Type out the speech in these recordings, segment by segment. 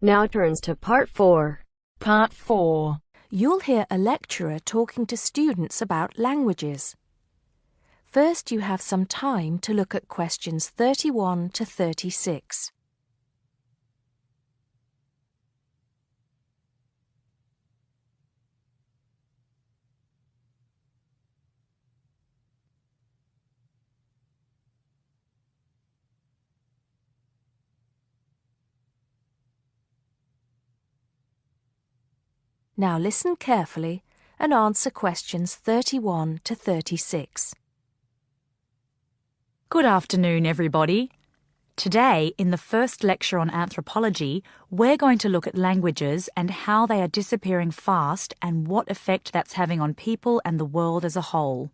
now turns to Part 4. Part 4. You'll hear a lecturer talking to students about languages. First, you have some time to look at questions 31 to 36. Now listen carefully and answer questions 31 to 36. Good afternoon, everybody. Today, in the first lecture on anthropology, we're going to look at languages and how they are disappearing fast and what effect that's having on people and the world as a whole.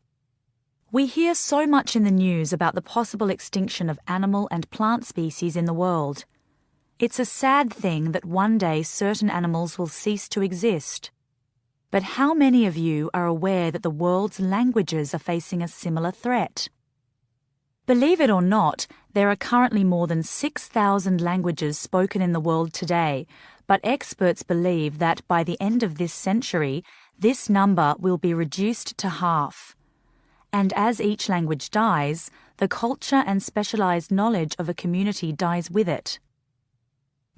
We hear so much in the news about the possible extinction of animal and plant species in the world. It's a sad thing that one day certain animals will cease to exist. But how many of you are aware that the world's languages are facing a similar threat? Believe it or not, there are currently more than 6,000 languages spoken in the world today, but experts believe that by the end of this century, this number will be reduced to half. And as each language dies, the culture and specialized knowledge of a community dies with it.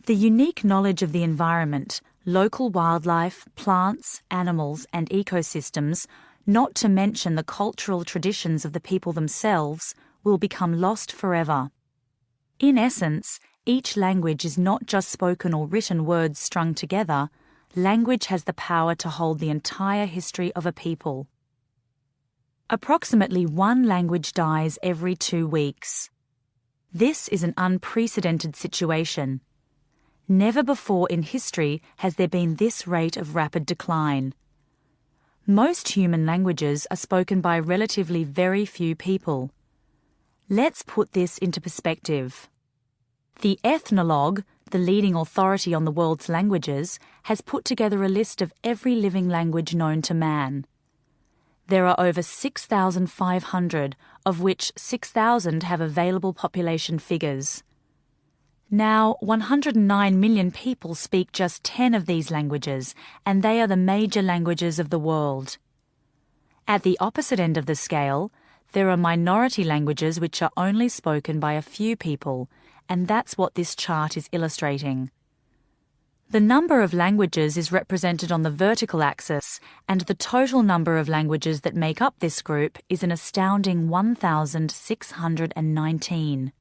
The unique knowledge of the environment, local wildlife, plants, animals, and ecosystems, not to mention the cultural traditions of the people themselves, will become lost forever. In essence, each language is not just spoken or written words strung together. Language has the power to hold the entire history of a people. Approximately one language dies every 2 weeks. This is an unprecedented situation. Never before in history has there been this rate of rapid decline. Most human languages are spoken by relatively very few people. Let's put this into perspective. The Ethnologue, the leading authority on the world's languages, has put together a list of every living language known to man. There are over 6,500, of which 6,000 have available population figures. Now, 109 million people speak just 10 of these languages, and they are the major languages of the world. At the opposite end of the scale, there are minority languages which are only spoken by a few people, and that's what this chart is illustrating. The number of languages is represented on the vertical axis, and the total number of languages that make up this group is an astounding 1,619.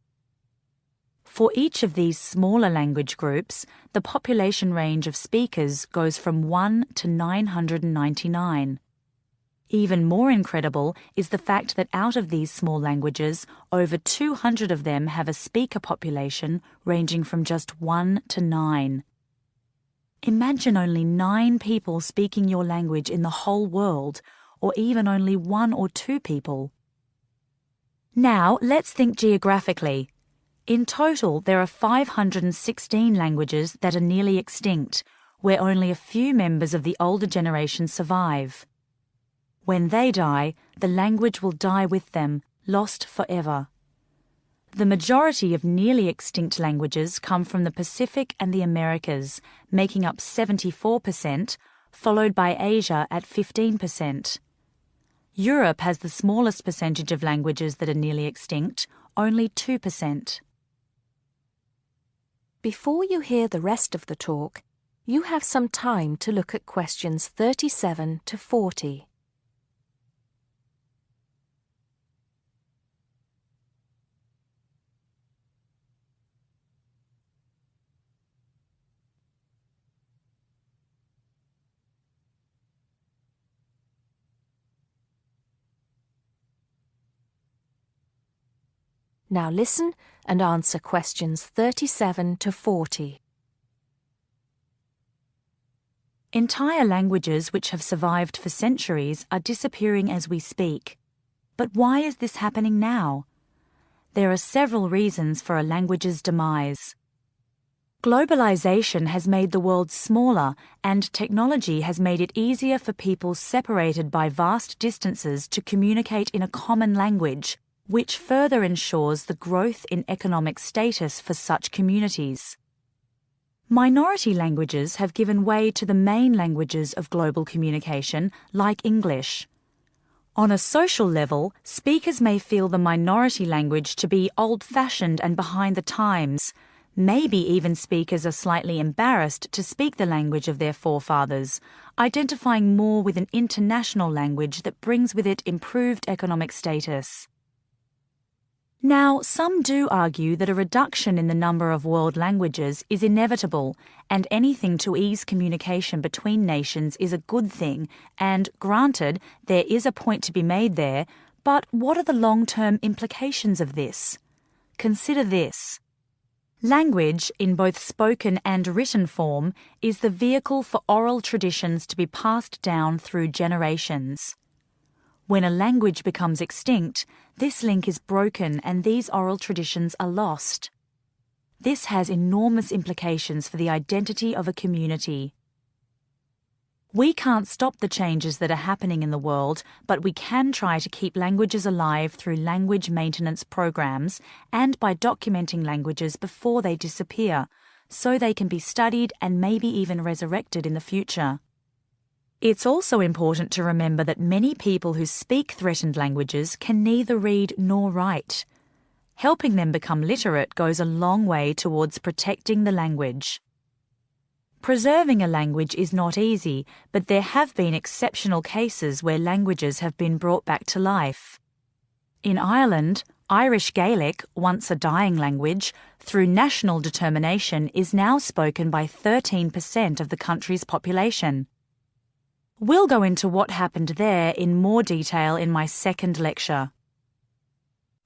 For each of these smaller language groups, the population range of speakers goes from 1 to 999. Even more incredible is the fact that out of these small languages, over 200 of them have a speaker population ranging from just 1 to 9. Imagine only 9 people speaking your language in the whole world, or even only 1 or 2 people. Now, let's think geographically. In total, there are 516 languages that are nearly extinct, where only a few members of the older generation survive. When they die, the language will die with them, lost forever. The majority of nearly extinct languages come from the Pacific and the Americas, making up 74%, followed by Asia at 15%. Europe has the smallest percentage of languages that are nearly extinct, only 2%. Before you hear the rest of the talk, you have some time to look at questions 37 to 40. Now listen and answer questions 37 to 40. Entire languages which have survived for centuries are disappearing as we speak. But why is this happening now? There are several reasons for a language's demise. Globalization has made the world smaller, and technology has made it easier for people separated by vast distances to communicate in a common language, which further ensures the growth in economic status for such communities. Minority languages have given way to the main languages of global communication, like English. On a social level, speakers may feel the minority language to be old-fashioned and behind the times. Maybe even speakers are slightly embarrassed to speak the language of their forefathers, identifying more with an international language that brings with it improved economic status. Now, some do argue that a reduction in the number of world languages is inevitable, and anything to ease communication between nations is a good thing, and granted, there is a point to be made there, but what are the long-term implications of this? Consider this. Language, in both spoken and written form, is the vehicle for oral traditions to be passed down through generations. When a language becomes extinct, this link is broken and these oral traditions are lost. This has enormous implications for the identity of a community. We can't stop the changes that are happening in the world, but we can try to keep languages alive through language maintenance programs and by documenting languages before they disappear, so they can be studied and maybe even resurrected in the future. It's also important to remember that many people who speak threatened languages can neither read nor write. Helping them become literate goes a long way towards protecting the language. Preserving a language is not easy, but there have been exceptional cases where languages have been brought back to life. In Ireland, Irish Gaelic, once a dying language, through national determination is now spoken by 13% of the country's population. We'll go into what happened there in more detail in my second lecture.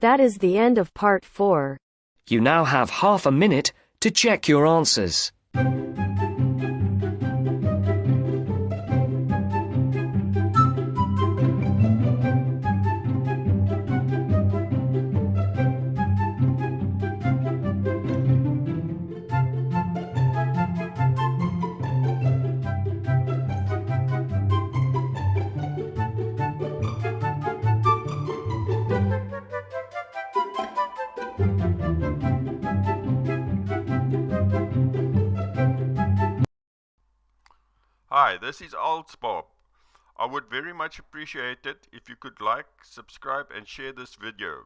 That is the end of part 4. You now have half a minute to check your answers. Hi, this is IELTS Bob. I would very much appreciate it if you could like, subscribe and share this video,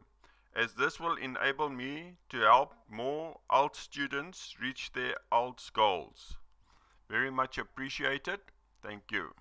as this will enable me to help more IELTS students reach their IELTS goals. Very much appreciated. Thank you.